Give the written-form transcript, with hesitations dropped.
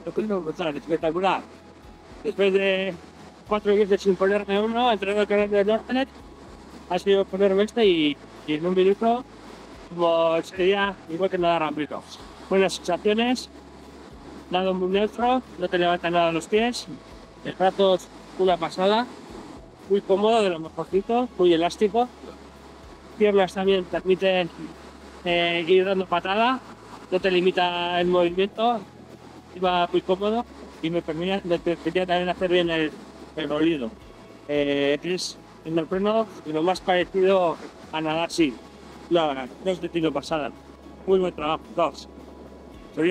Lo que no espectacular. Después de 4 días sin ponerme uno, entrenando el canal de Northnet, ha sido ponerme este y en un minuto pues, sería igual que nada rápido. Buenas sensaciones, nada muy neutro, no te levanta nada los pies, el brazo es una pasada, muy cómodo, de lo mejorcito, muy elástico. Piernas también permiten ir dando patada, no te limita el movimiento, va muy cómodo y me permitía también hacer bien el rolido. Es en el freno lo más parecido a nadar, sí. No es de tiro pasada. Muy buen trabajo, todos. Soy